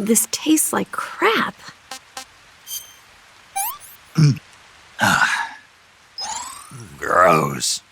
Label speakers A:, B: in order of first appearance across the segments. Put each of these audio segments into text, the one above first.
A: this tastes like crap.
B: Gross.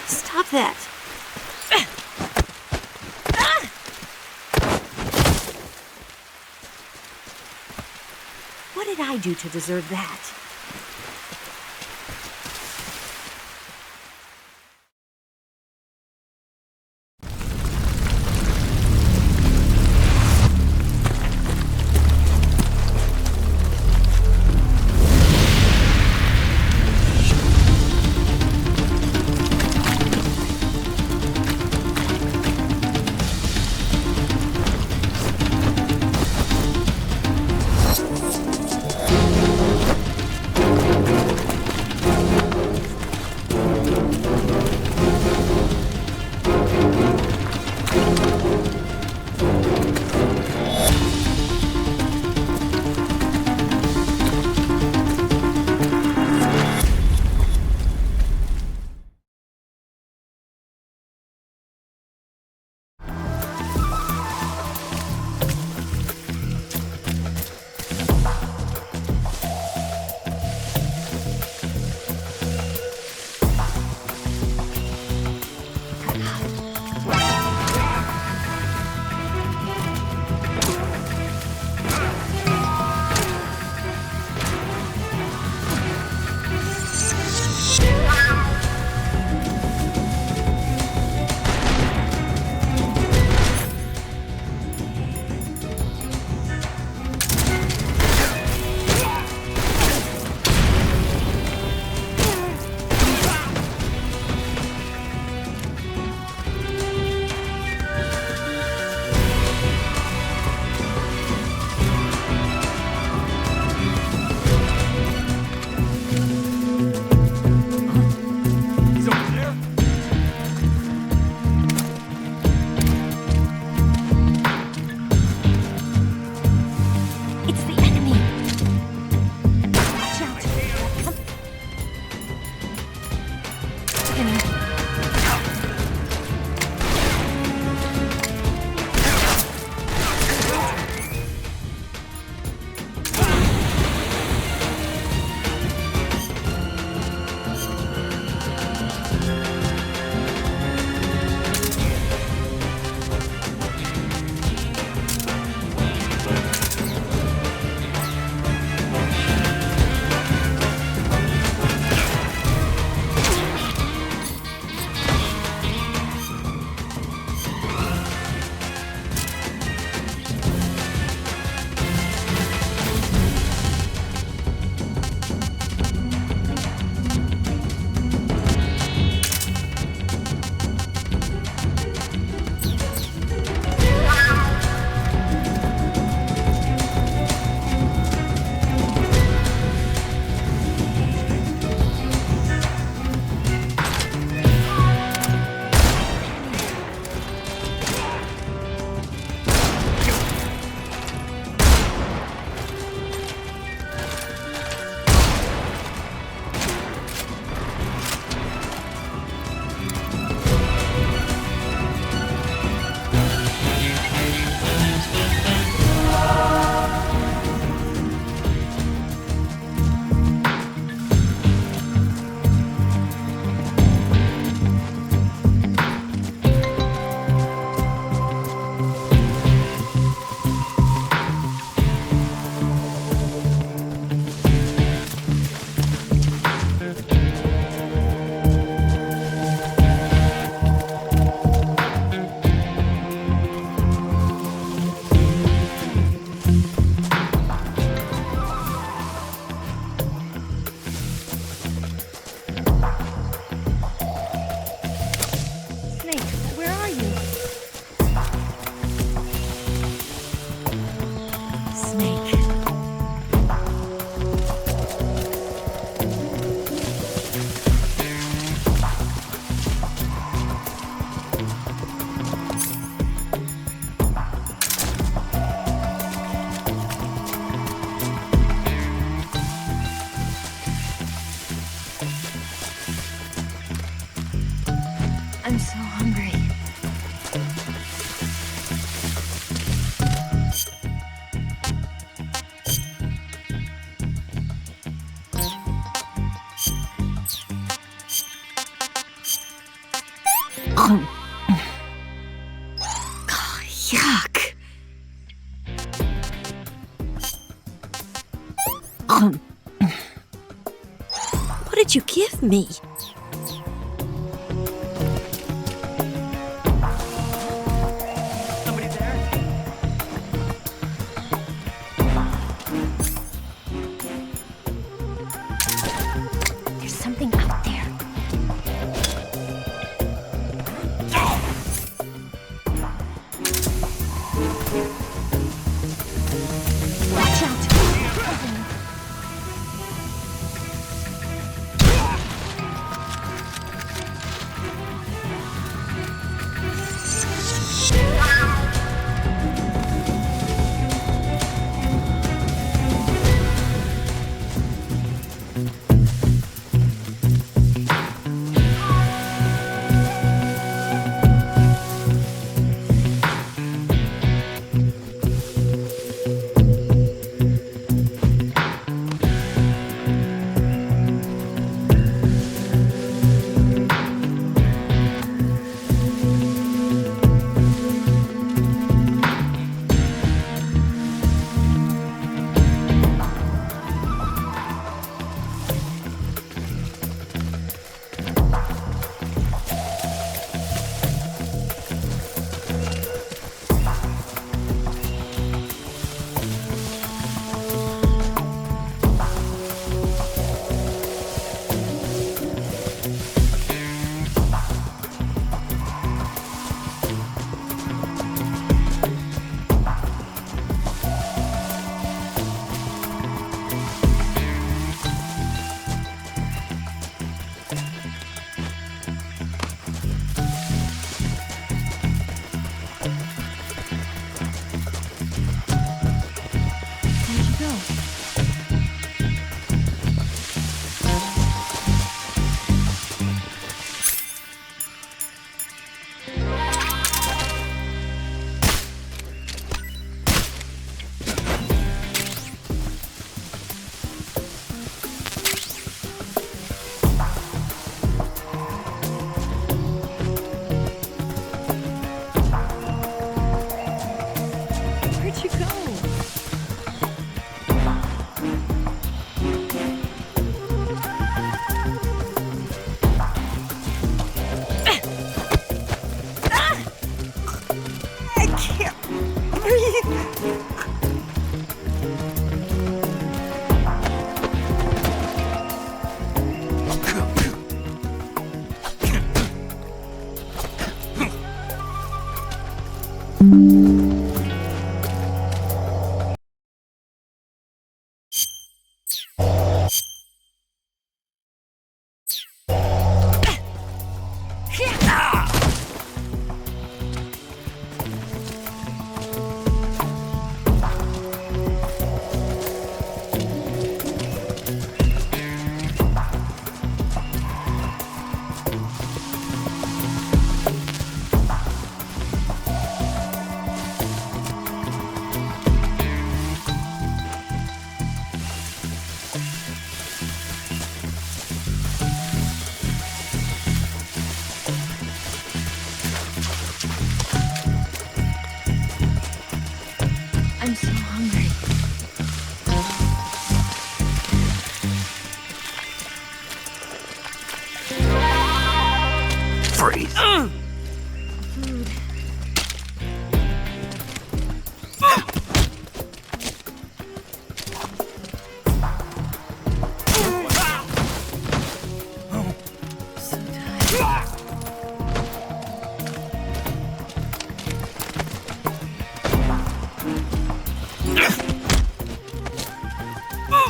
A: Stop that. What did I do to deserve that? I'm so hungry. Oh, yuck. What did you give me?
B: Somebody there?
A: There's something out there. Watch out! Where'd you go? I can't breathe. I'm so hungry.
B: Freeze!
A: Food. So tired.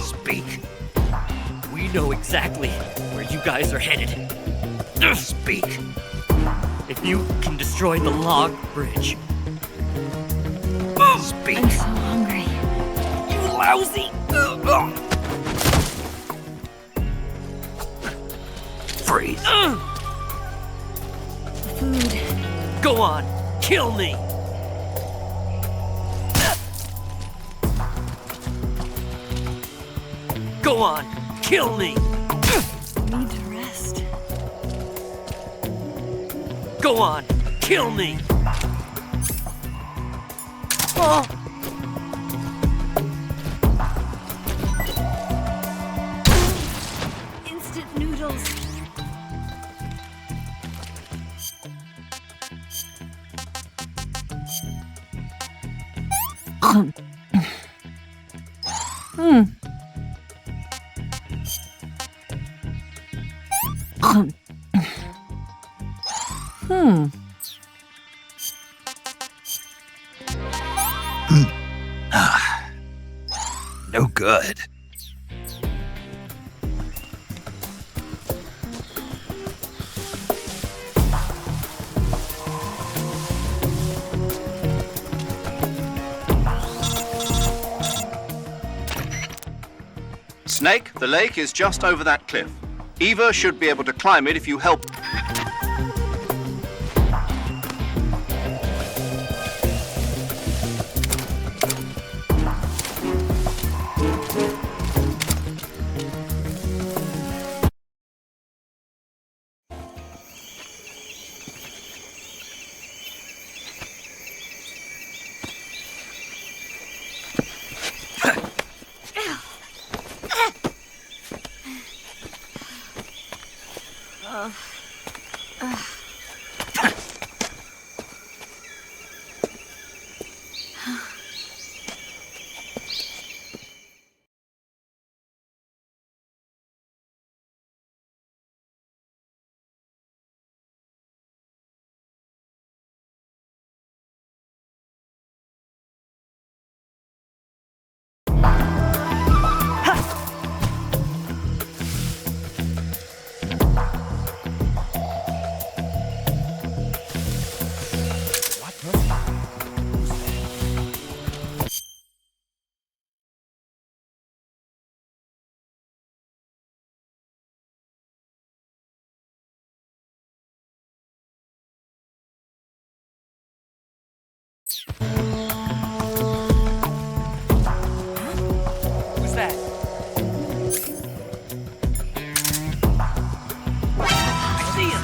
B: Speak. We know exactly where you guys are headed. Speak. If you can destroy the log bridge. Speak.
A: I'm so hungry.
B: You lousy. Freeze. Go on, kill me! Go on, kill me!
A: Need to rest.
B: Go on, kill me! Oh!
A: Instant noodles.
C: No good.
D: Snake, the lake is just over that cliff. Eva should be able to climb it if you help.
B: Who's that? I see him!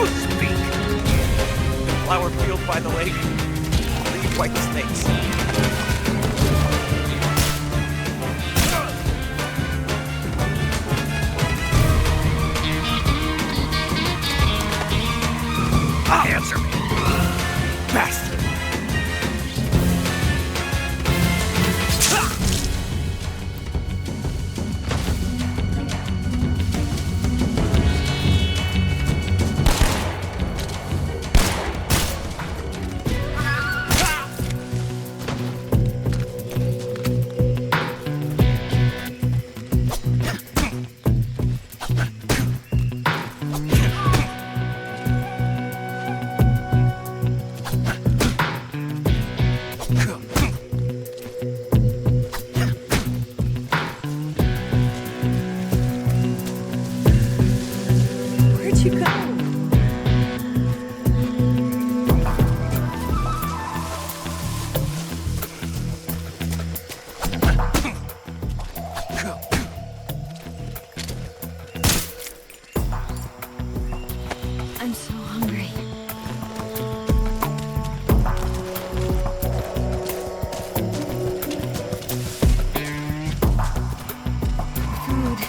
B: Speak! Flower field by the lake. Leave white snakes. Answer me! Bastard!
A: I'm so hungry. Food.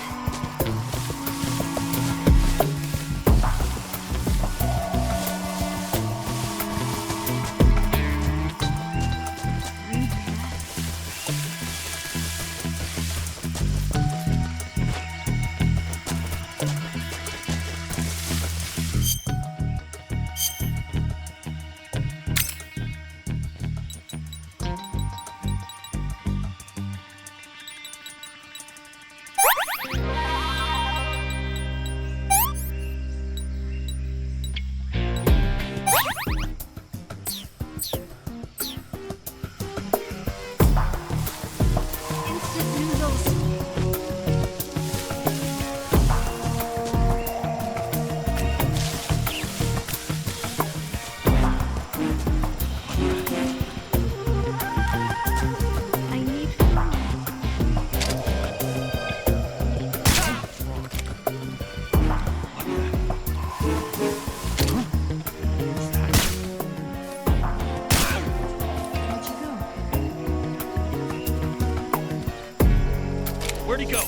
A: Instant noodles. I need food. Where'd you go?
B: Where'd he go?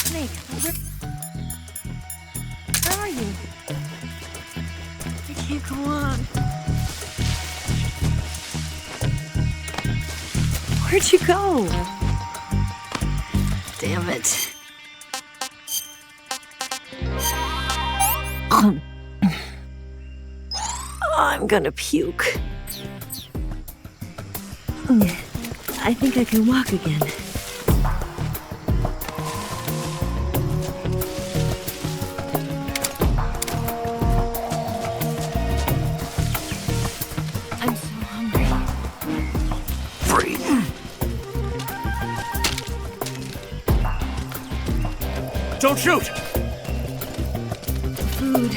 A: Snake, where are you? I can't go on. Where'd you go? Damn it. I'm gonna puke. I think I can walk again. I'm so hungry.
C: Free.
B: Don't shoot!
A: Food.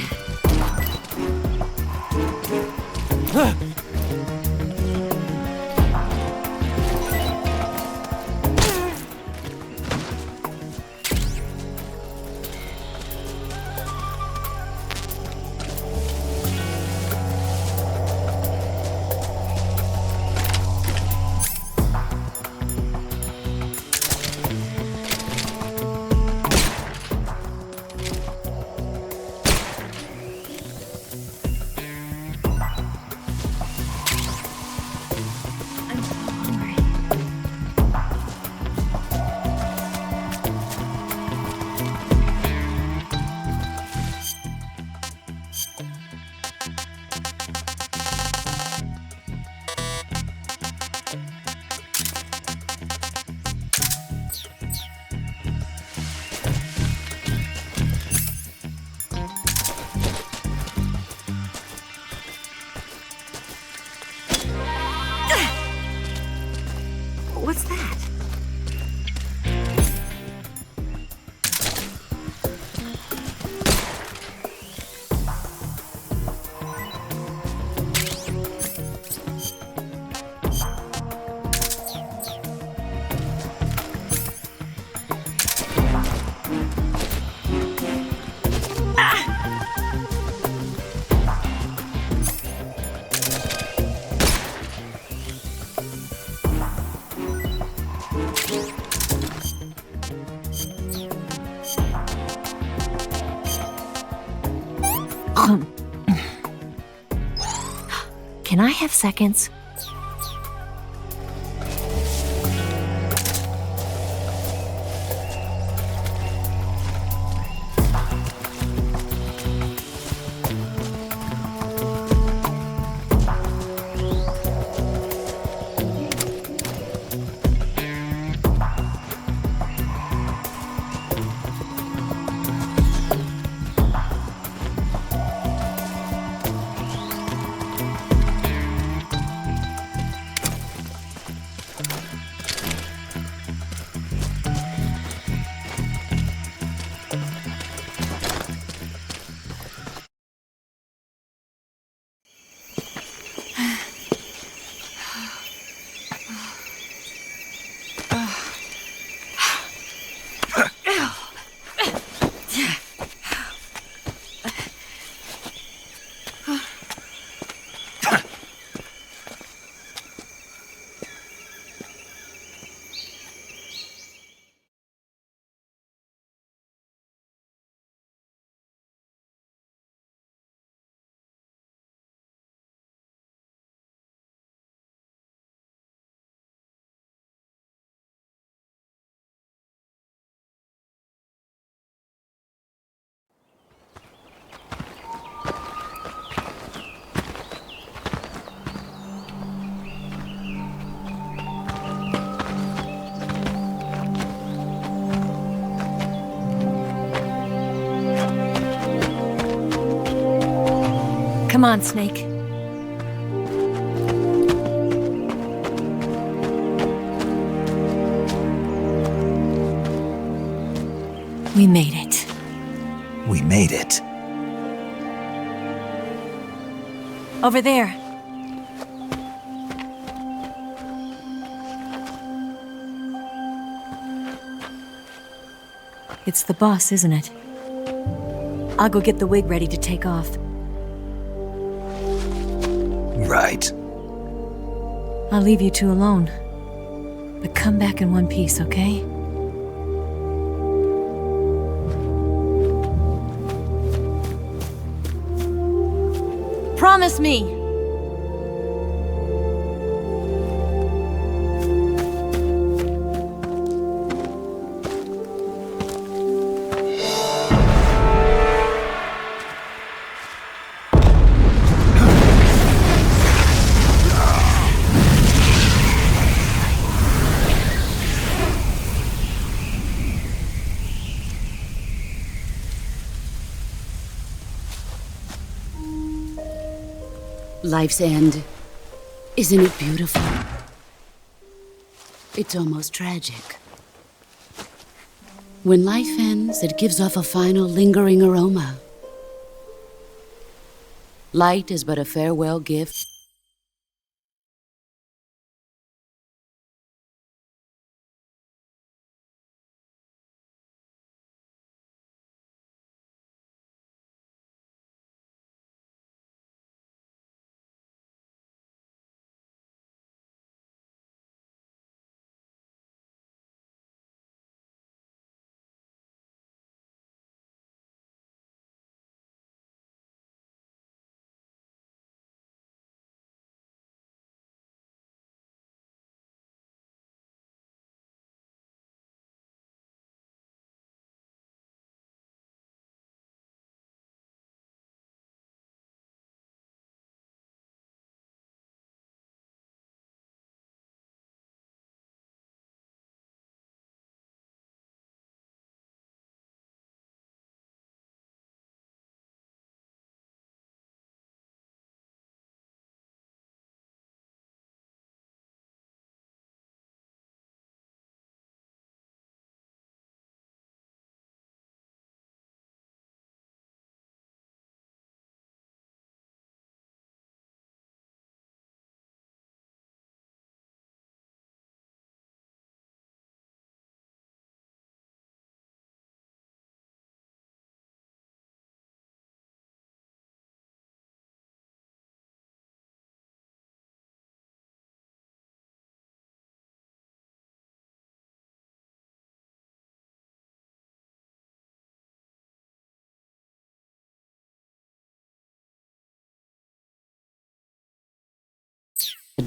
A: I'm so hungry. What's that? Can I have seconds? Come on, Snake. We made it.
C: We made it.
A: Over there. It's the boss, isn't it? I'll go get the wig ready to take off.
C: Right.
A: I'll leave you two alone. But come back in one piece, okay? Promise me!
E: Life's end. Isn't it beautiful? It's almost tragic. When life ends, it gives off a final lingering aroma. Light is but a farewell gift.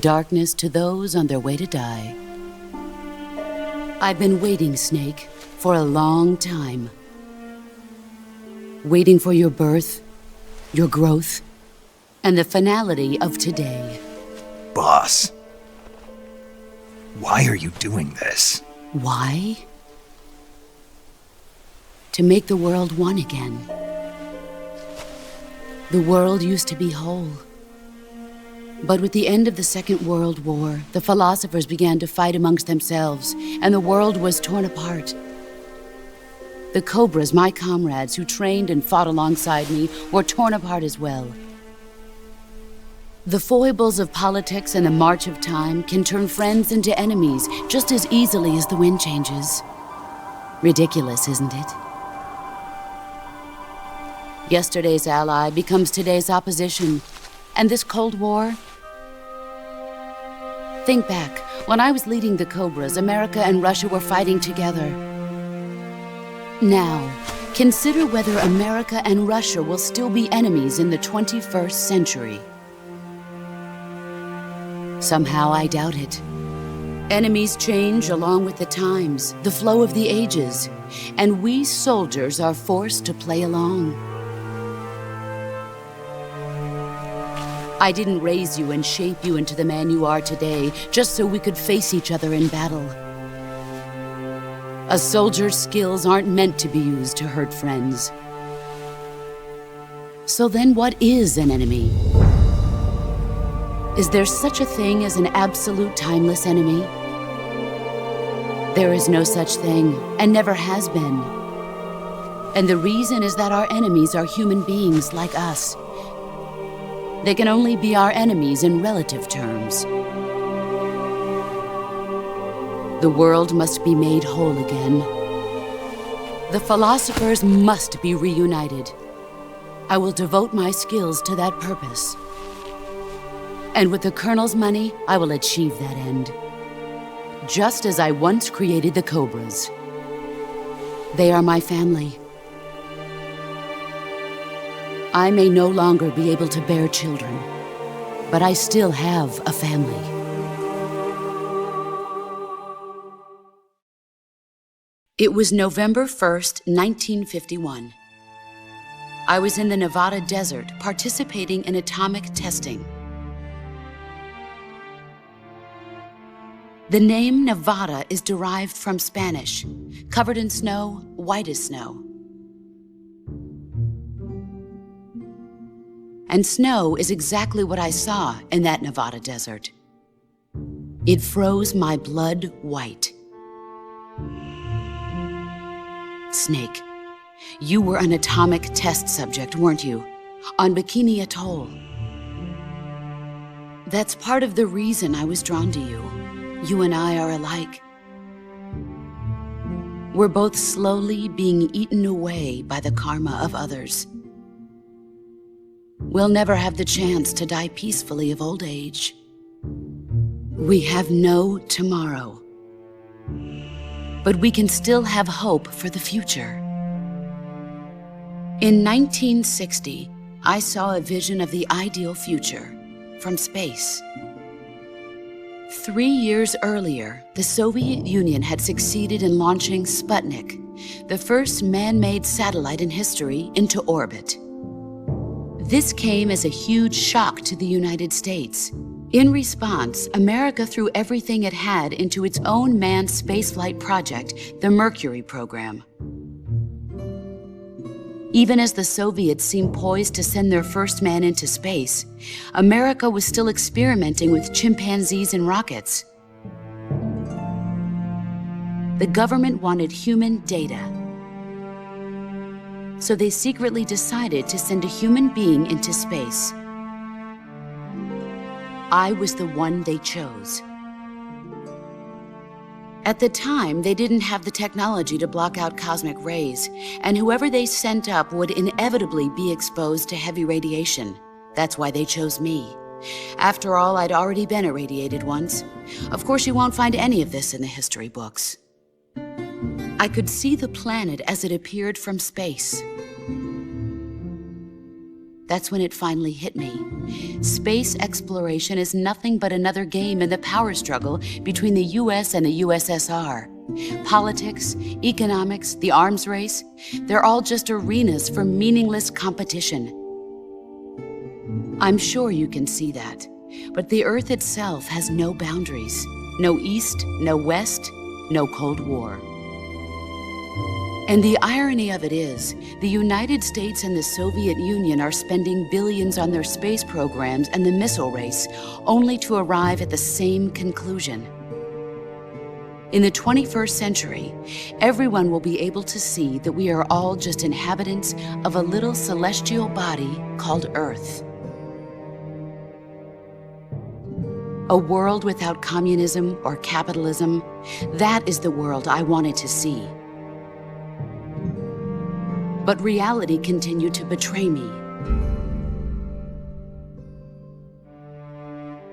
E: Darkness to those on their way to die. I've been waiting, Snake, for a long time. Waiting for your birth, your growth, and the finality of today.
C: Boss. Why are you doing this?
E: Why? To make the world one again. The world used to be whole. But with the end of the Second World War, the philosophers began to fight amongst themselves, and the world was torn apart. The Cobras, my comrades who trained and fought alongside me, were torn apart as well. The foibles of politics and the march of time can turn friends into enemies just as easily as the wind changes. Ridiculous, isn't it? Yesterday's ally becomes today's opposition, and this Cold War? Think back. When I was leading the Cobras, America and Russia were fighting together. Now, consider whether America and Russia will still be enemies in the 21st century. Somehow I doubt it. Enemies change along with the times, the flow of the ages, and we soldiers are forced to play along. I didn't raise you and shape you into the man you are today just so we could face each other in battle. A soldier's skills aren't meant to be used to hurt friends. So then what is an enemy? Is there such a thing as an absolute timeless enemy? There is no such thing, and never has been. And the reason is that our enemies are human beings like us. They can only be our enemies in relative terms. The world must be made whole again. The philosophers must be reunited. I will devote my skills to that purpose. And with the Colonel's money, I will achieve that end. Just as I once created the Cobras. They are my family. I may no longer be able to bear children, but I still have a family. It was November 1st, 1951. I was in the Nevada desert participating in atomic testing. The name Nevada is derived from Spanish, covered in snow, white as snow. And snow is exactly what I saw in that Nevada desert. It froze my blood white. Snake, you were an atomic test subject, weren't you? On Bikini Atoll. That's part of the reason I was drawn to you. You and I are alike. We're both slowly being eaten away by the karma of others. We'll never have the chance to die peacefully of old age. We have no tomorrow. But we can still have hope for the future. In 1960, I saw a vision of the ideal future from space. 3 years earlier, the Soviet Union had succeeded in launching Sputnik, the first man-made satellite in history, into orbit. This came as a huge shock to the United States. In response, America threw everything it had into its own manned spaceflight project, the Mercury program. Even as the Soviets seemed poised to send their first man into space, America was still experimenting with chimpanzees and rockets. The government wanted human data. So they secretly decided to send a human being into space. I was the one they chose. At the time, they didn't have the technology to block out cosmic rays, and whoever they sent up would inevitably be exposed to heavy radiation. That's why they chose me. After all, I'd already been irradiated once. Of course, you won't find any of this in the history books. I could see the planet as it appeared from space. That's when it finally hit me. Space exploration is nothing but another game in the power struggle between the US and the USSR. Politics, economics, the arms race, they're all just arenas for meaningless competition. I'm sure you can see that, but the Earth itself has no boundaries. No East, no West, no Cold War. And the irony of it is, the United States and the Soviet Union are spending billions on their space programs and the missile race, only to arrive at the same conclusion. In the 21st century, everyone will be able to see that we are all just inhabitants of a little celestial body called Earth. A world without communism or capitalism, that is the world I wanted to see. But reality continued to betray me.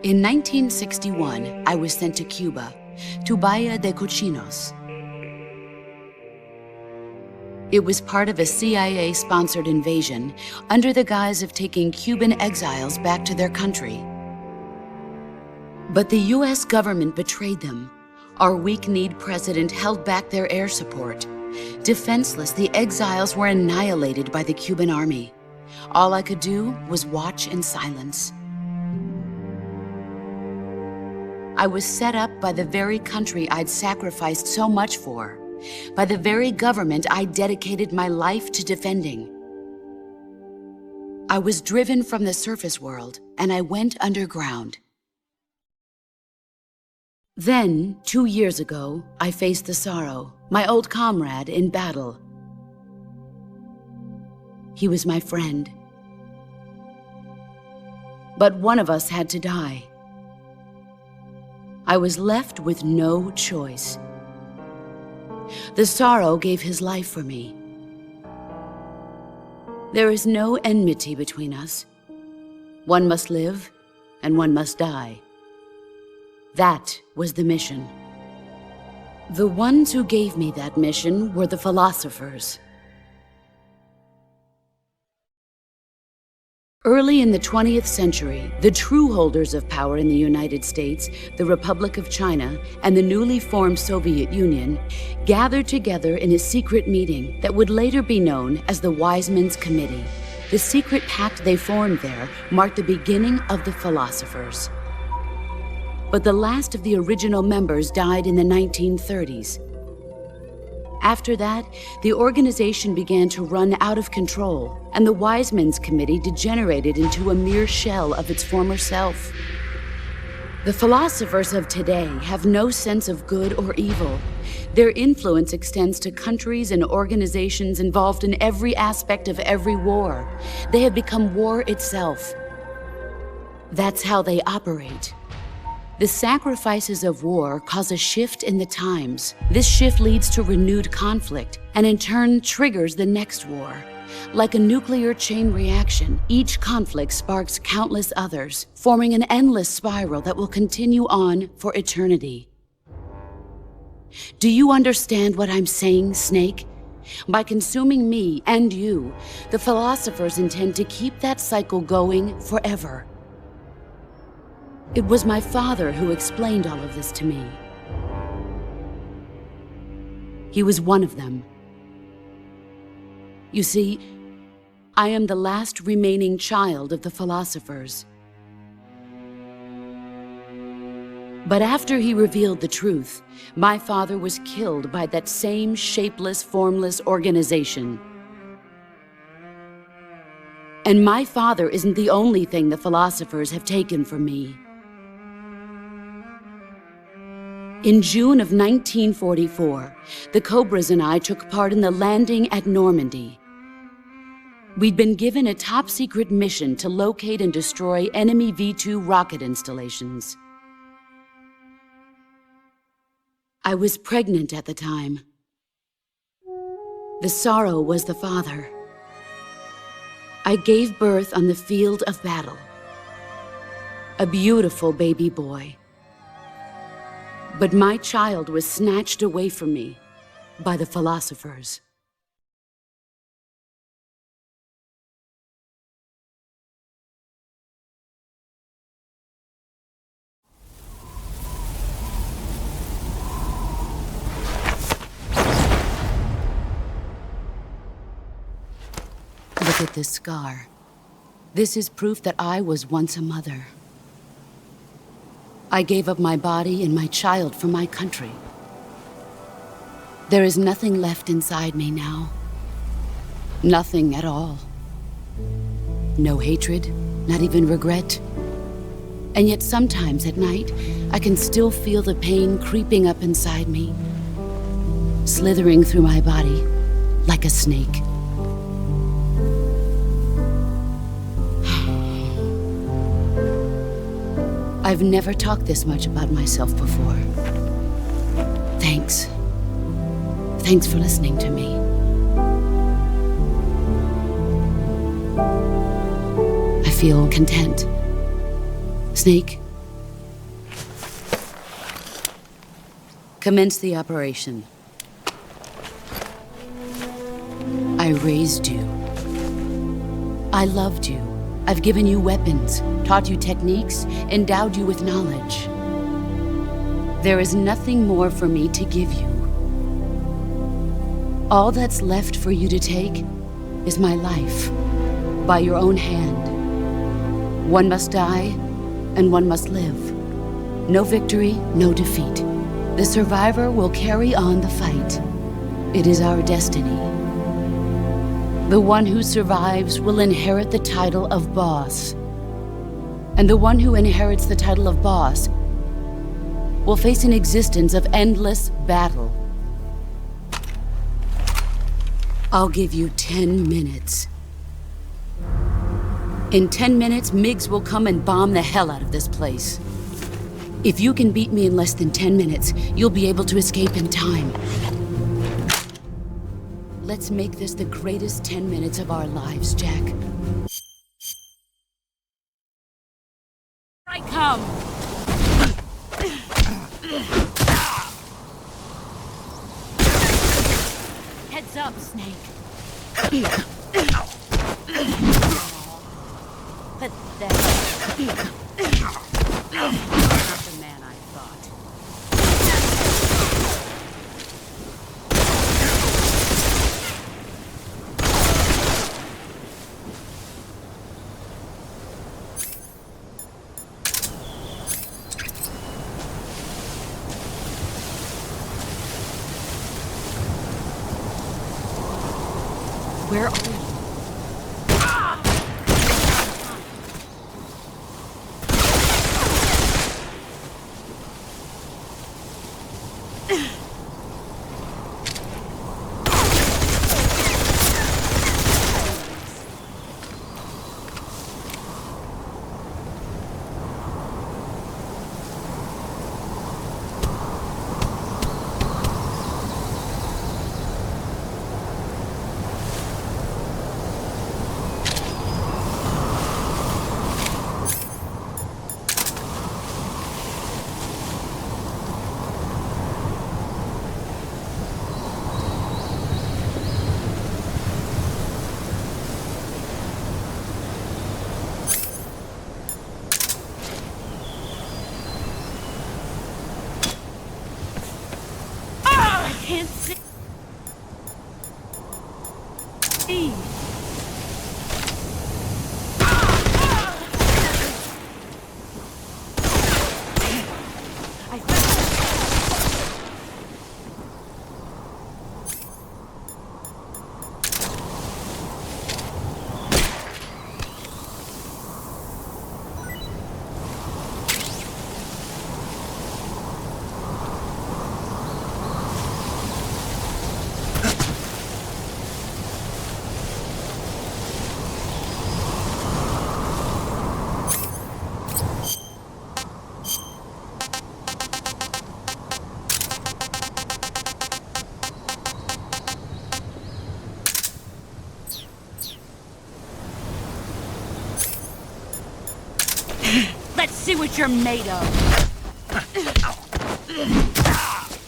E: In 1961, I was sent to Cuba, to Bahia de Cochinos. It was part of a CIA-sponsored invasion under the guise of taking Cuban exiles back to their country. But the US government betrayed them. Our weak-kneed president held back their air support. Defenseless, the exiles were annihilated by the Cuban army. All I could do was watch in silence. I was set up by the very country I'd sacrificed so much for, by the very government I dedicated my life to defending. I was driven from the surface world, and I went underground. Then, 2 years ago, I faced the Sorrow, my old comrade in battle. He was my friend. But one of us had to die. I was left with no choice. The Sorrow gave his life for me. There is no enmity between us. One must live, and one must die. That was the mission. The ones who gave me that mission were the philosophers. Early in the 20th century, the true holders of power in the United States, the Republic of China, and the newly formed Soviet Union gathered together in a secret meeting that would later be known as the Wise Men's Committee. The secret pact they formed there marked the beginning of the philosophers. But the last of the original members died in the 1930s. After that, the organization began to run out of control, and the Wise Men's Committee degenerated into a mere shell of its former self. The philosophers of today have no sense of good or evil. Their influence extends to countries and organizations involved in every aspect of every war. They have become war itself. That's how they operate. The sacrifices of war cause a shift in the times. This shift leads to renewed conflict, and in turn triggers the next war. Like a nuclear chain reaction, each conflict sparks countless others, forming an endless spiral that will continue on for eternity. Do you understand what I'm saying, Snake? By consuming me and you, the philosophers intend to keep that cycle going forever. It was my father who explained all of this to me. He was one of them. You see, I am the last remaining child of the philosophers. But after he revealed the truth, my father was killed by that same shapeless, formless organization. And my father isn't the only thing the philosophers have taken from me. In June of 1944, the Cobras and I took part in the landing at Normandy. We'd been given a top-secret mission to locate and destroy enemy V-2 rocket installations. I was pregnant at the time. The Sorrow was the father. I gave birth on the field of battle. A beautiful baby boy. But my child was snatched away from me by the philosophers. Look at this scar. This is proof that I was once a mother. I gave up my body and my child for my country. There is nothing left inside me now. Nothing at all. No hatred, not even regret. And yet sometimes at night, I can still feel the pain creeping up inside me, slithering through my body like a snake. I've never talked this much about myself before. Thanks. Thanks for listening to me. I feel content. Snake, commence the operation. I raised you. I loved you. I've given you weapons, taught you techniques, endowed you with knowledge. There is nothing more for me to give you. All that's left for you to take is my life, by your own hand. One must die, and one must live. No victory, no defeat. The survivor will carry on the fight. It is our destiny. The one who survives will inherit the title of boss. And the one who inherits the title of boss will face an existence of endless battle. I'll give you 10 minutes. In 10 minutes, Miggs will come and bomb the hell out of this place. If you can beat me in less than 10 minutes, you'll be able to escape in time. Let's make this the greatest 10 minutes of our lives, Jack. I come! Heads up, Snake. Pathetic. Not the man I thought. Where are you? Can't see. Let's see what you're made of.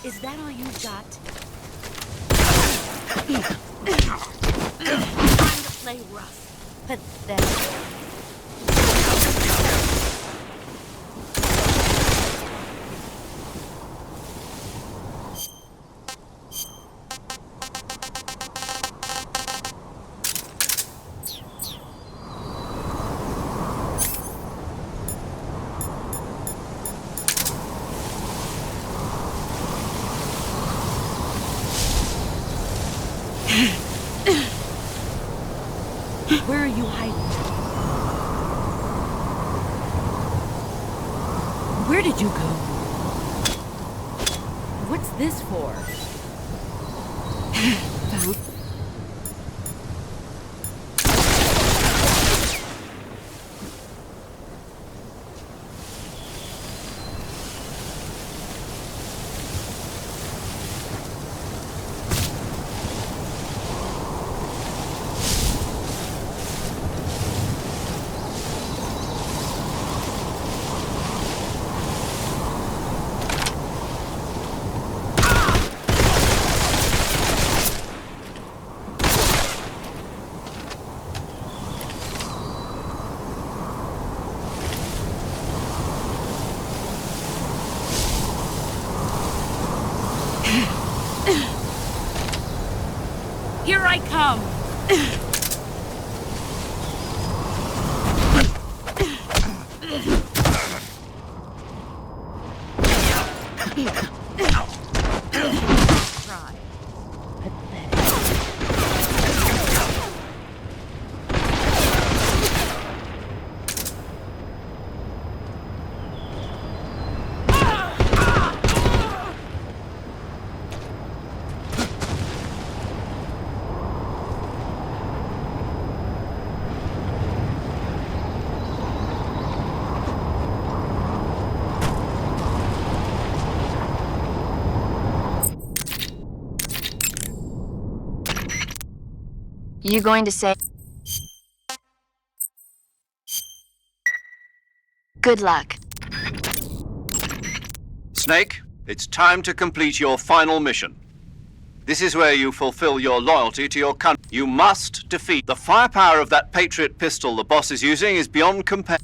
E: Is that all you got? Time to play rough. Pathetic. Where are you hiding? Where did you go? What's this for? Found.
F: You going to say... Good luck.
D: Snake, it's time to complete your final mission. This is where you fulfill your loyalty to your country. You must defeat the firepower of that Patriot pistol the boss is using is beyond compare.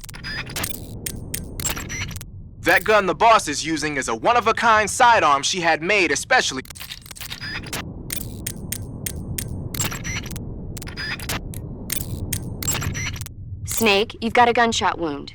G: That gun the boss is using is a one-of-a-kind sidearm she had made especially.
F: Snake, you've got a gunshot wound.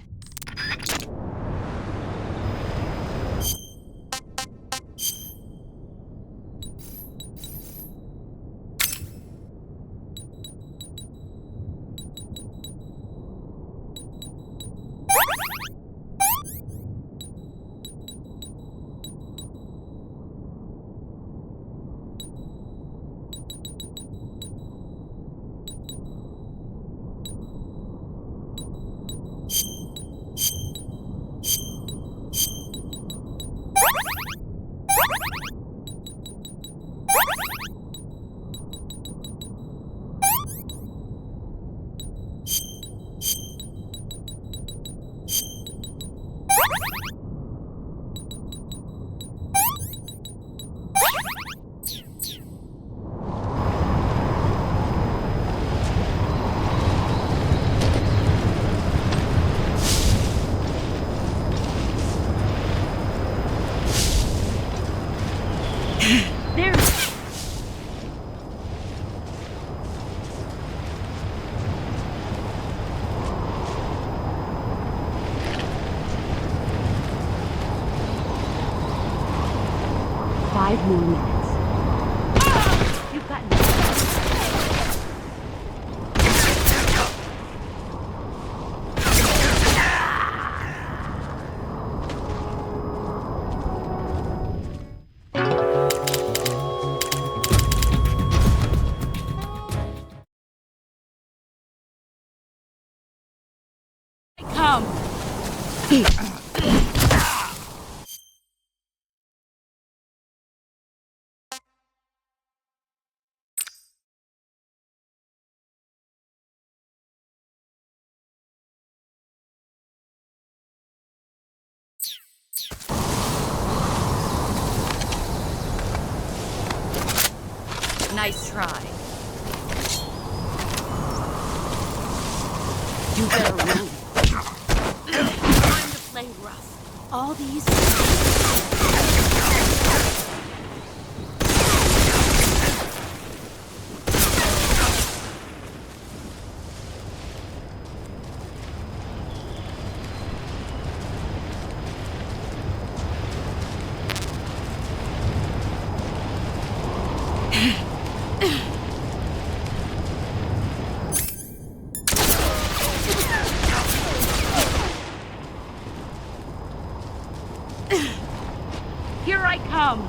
A: Nice try.
E: You better run.
A: Time to play rough.
E: All these...
A: Here I come!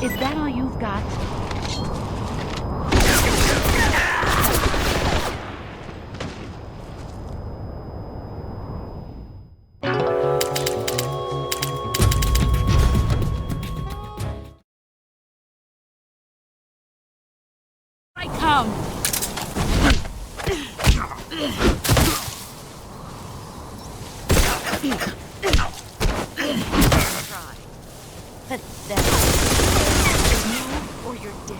A: Is that all you've got? I come! Try. Pathetic. Move or you're dead.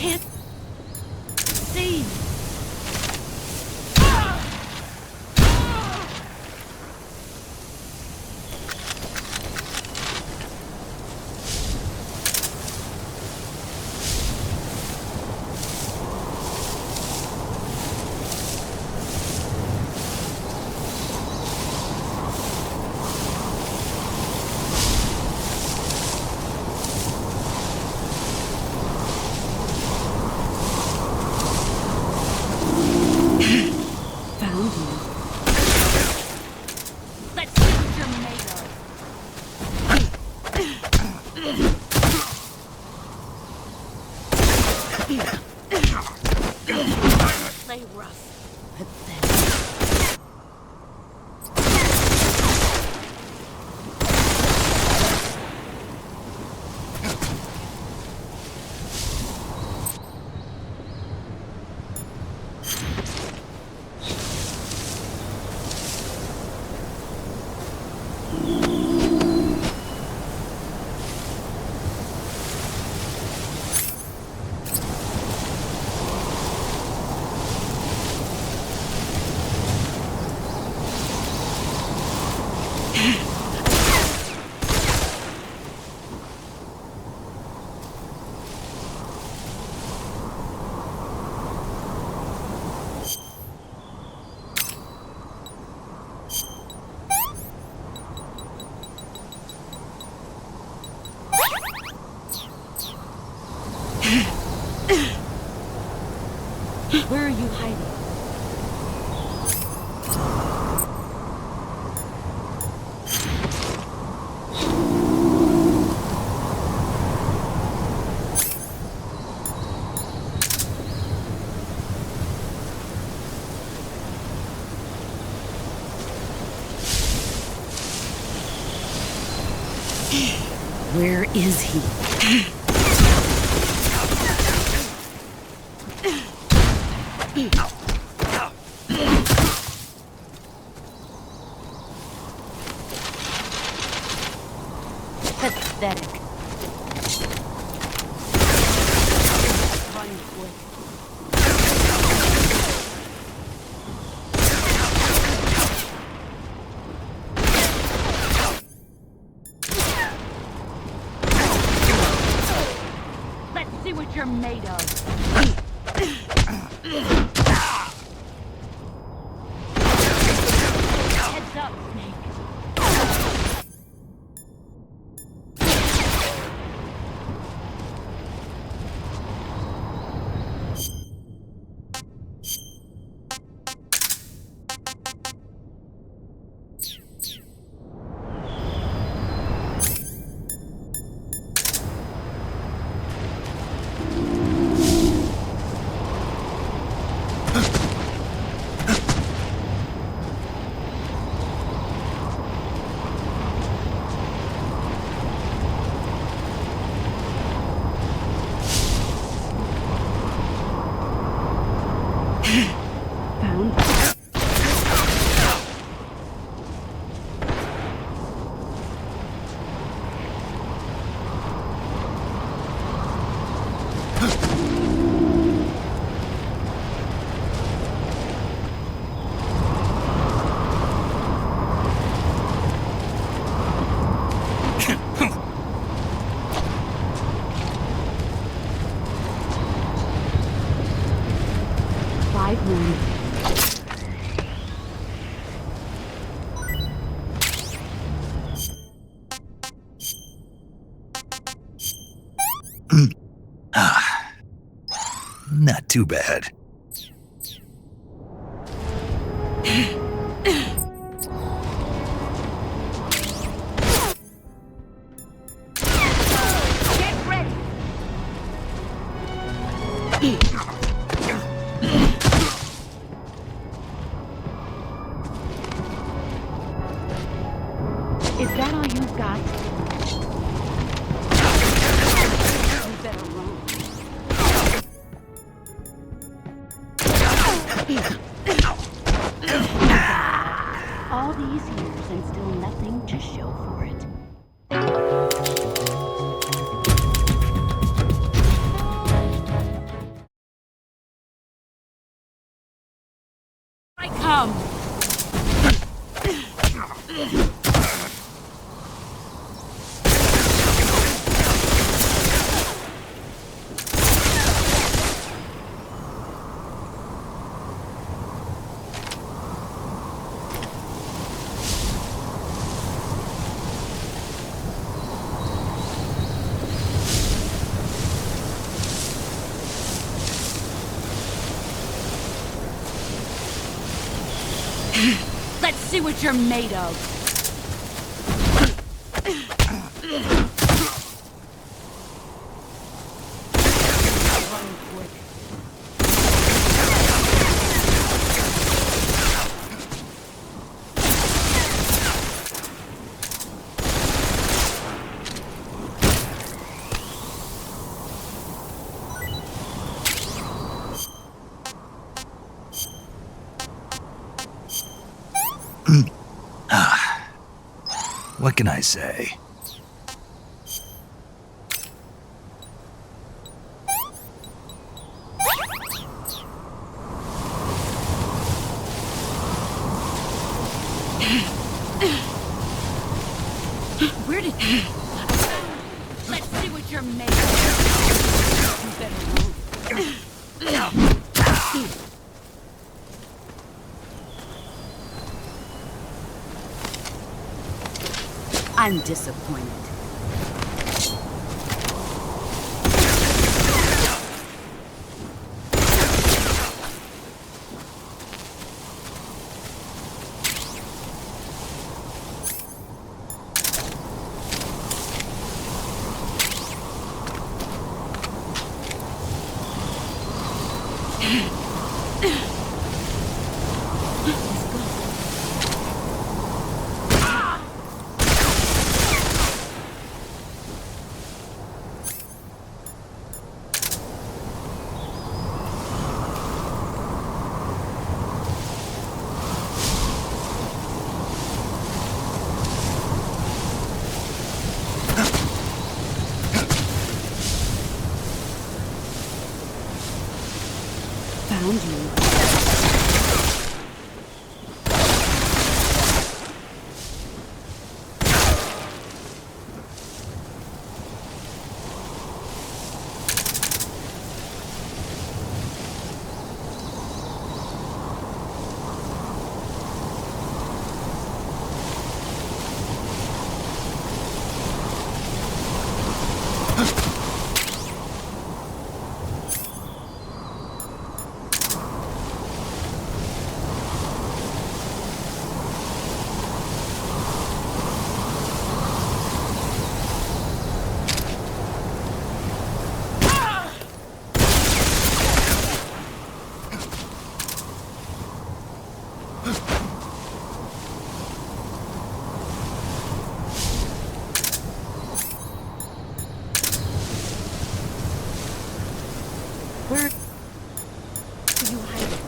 A: can't see. Found you. Let's see what you're made of. Play rough. Pathetic. Where are you hiding? Where is he? Pathetic. Run quick. Let's see what you're made of. Heads up, Snake. Found. Five men.
C: Not too bad.
A: Get ready. Is that all you've got? You better run. All these years and still nothing to show for it.
E: Let's see what you're made of.
C: What can I say?
E: Where did you... Let's see what you're made of. You better move. I'm disappointed. Found you. Where are you hiding?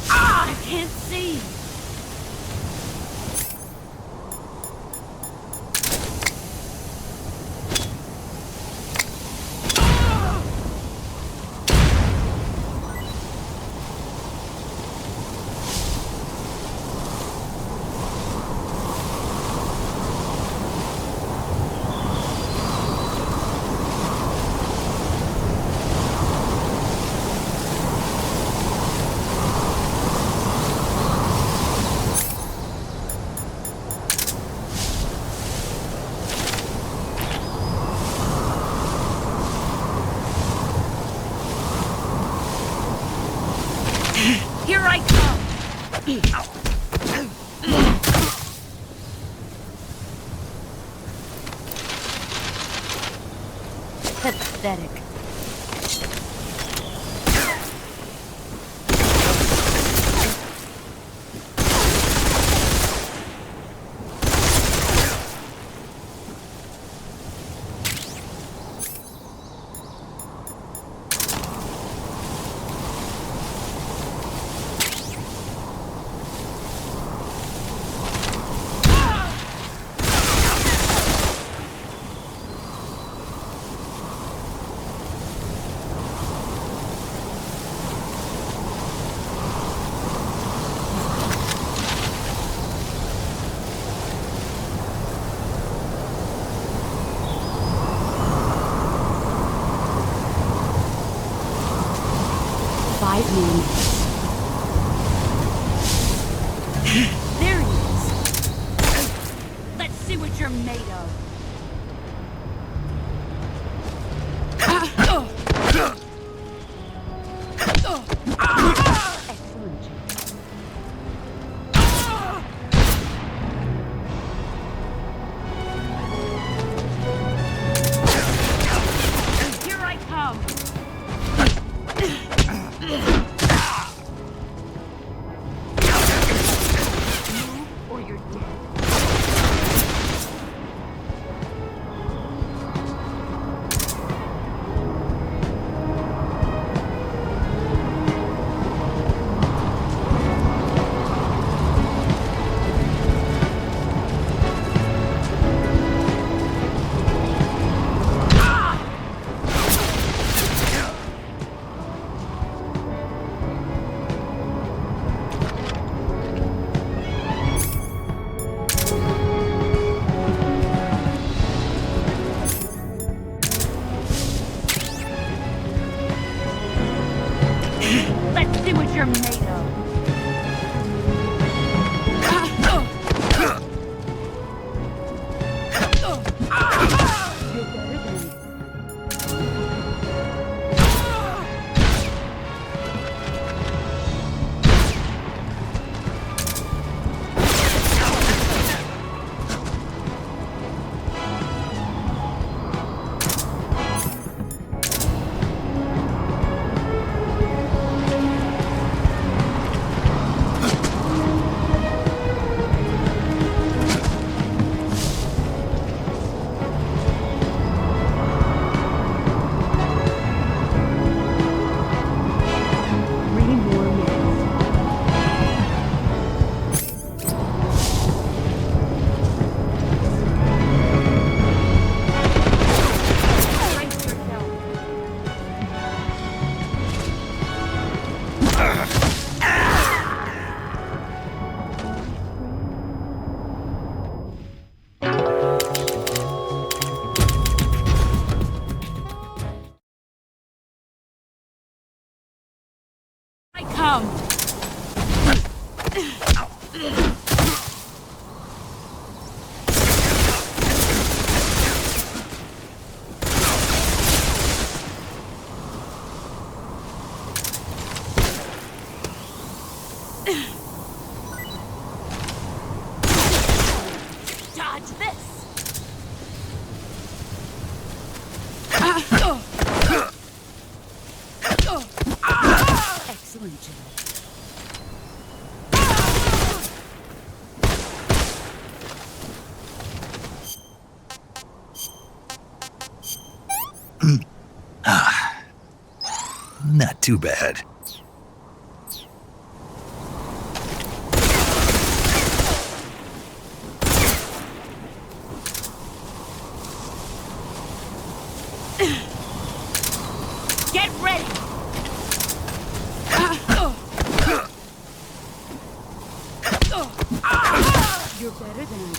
E: Ah, I can't see. Here I come! Pathetic. man.
H: There he is. Let's see what you're made of. Here I come. Move or you're dead. Let's see what you're made of. I come. Dodge this. Excellent job.
C: Not too bad.
H: Get ready. You're better than I am.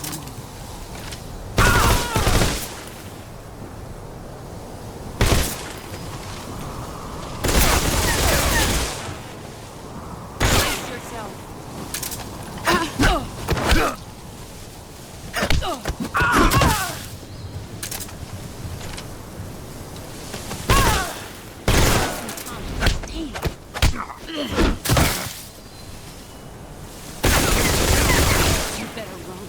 H: Brace yourself. You better run.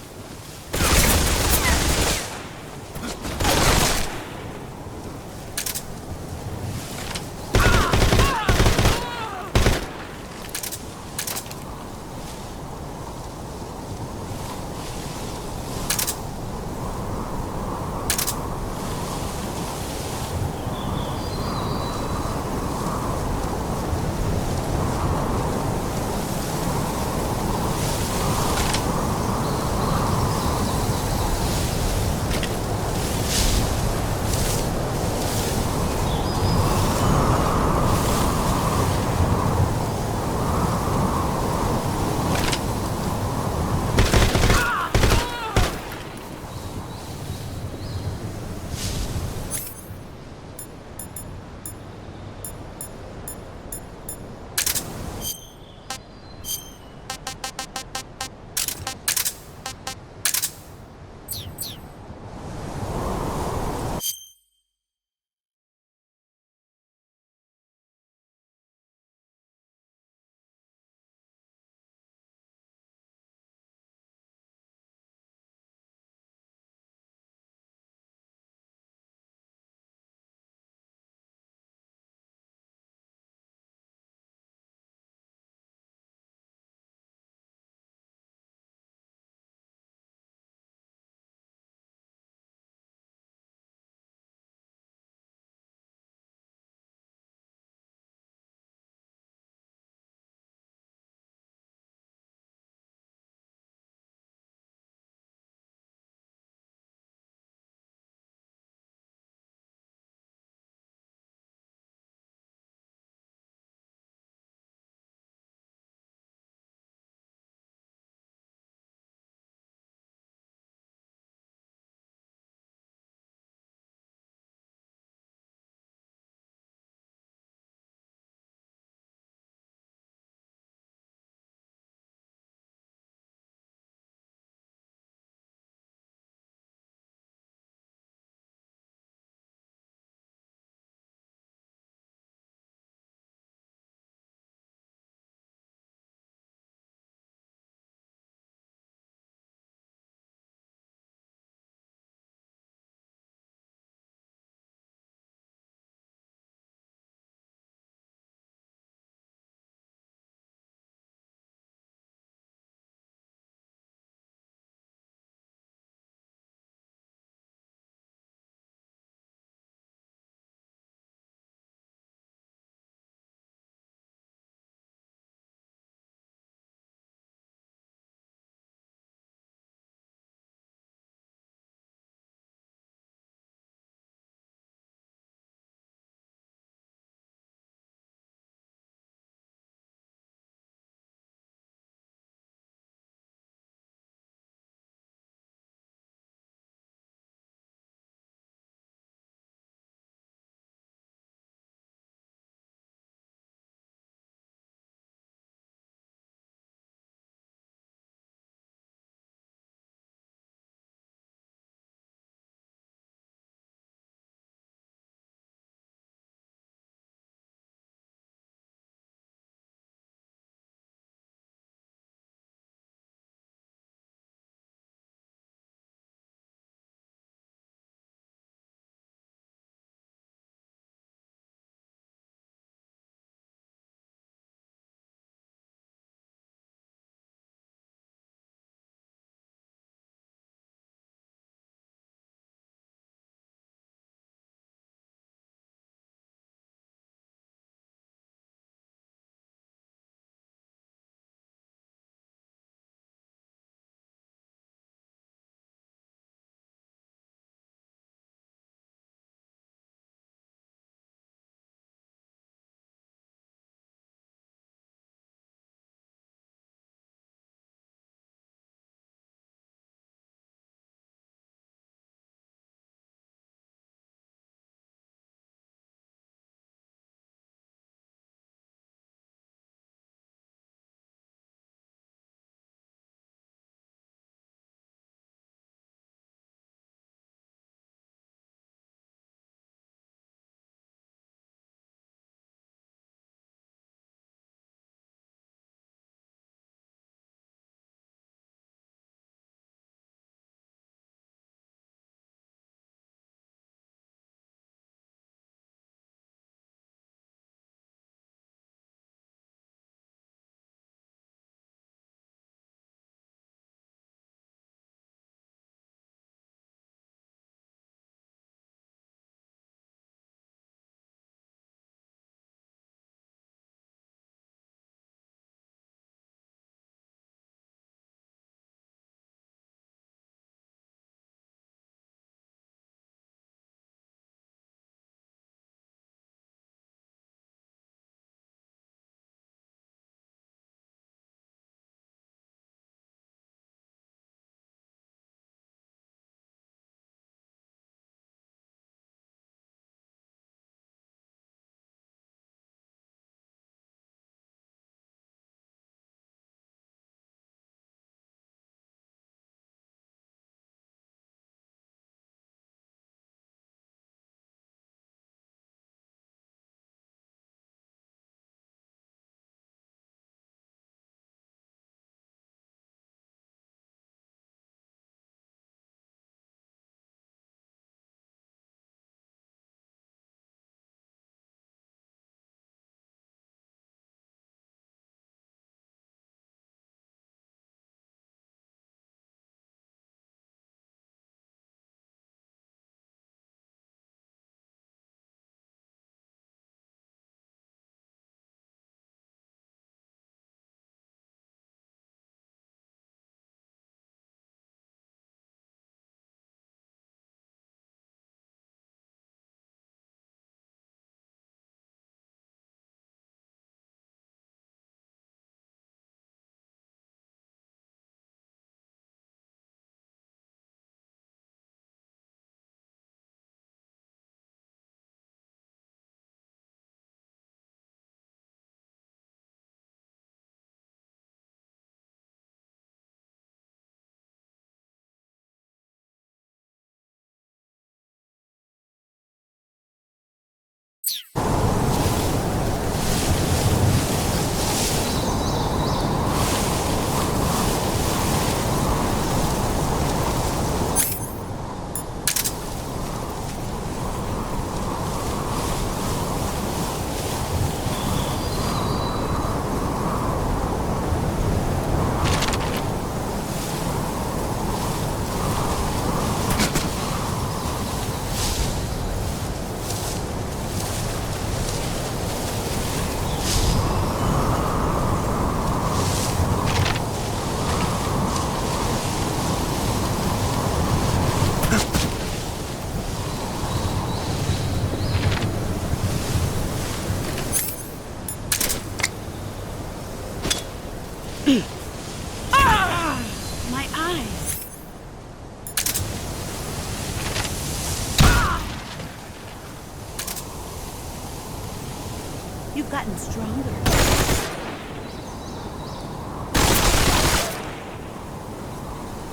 H: You've gotten stronger.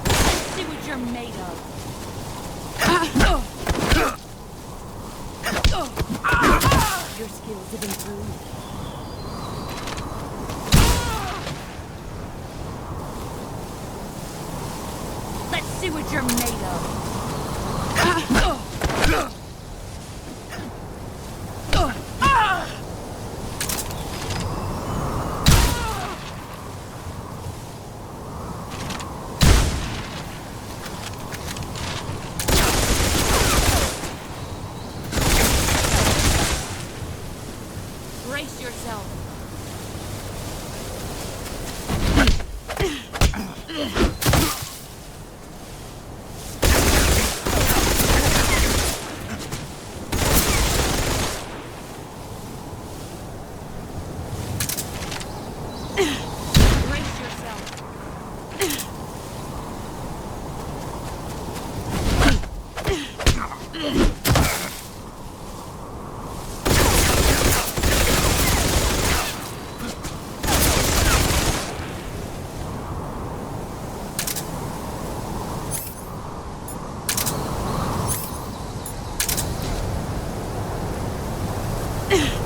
H: Let's see what you're made of. Your skills have improved. Let's see what you're made of. Brace yourself. Brace yourself. Ugh.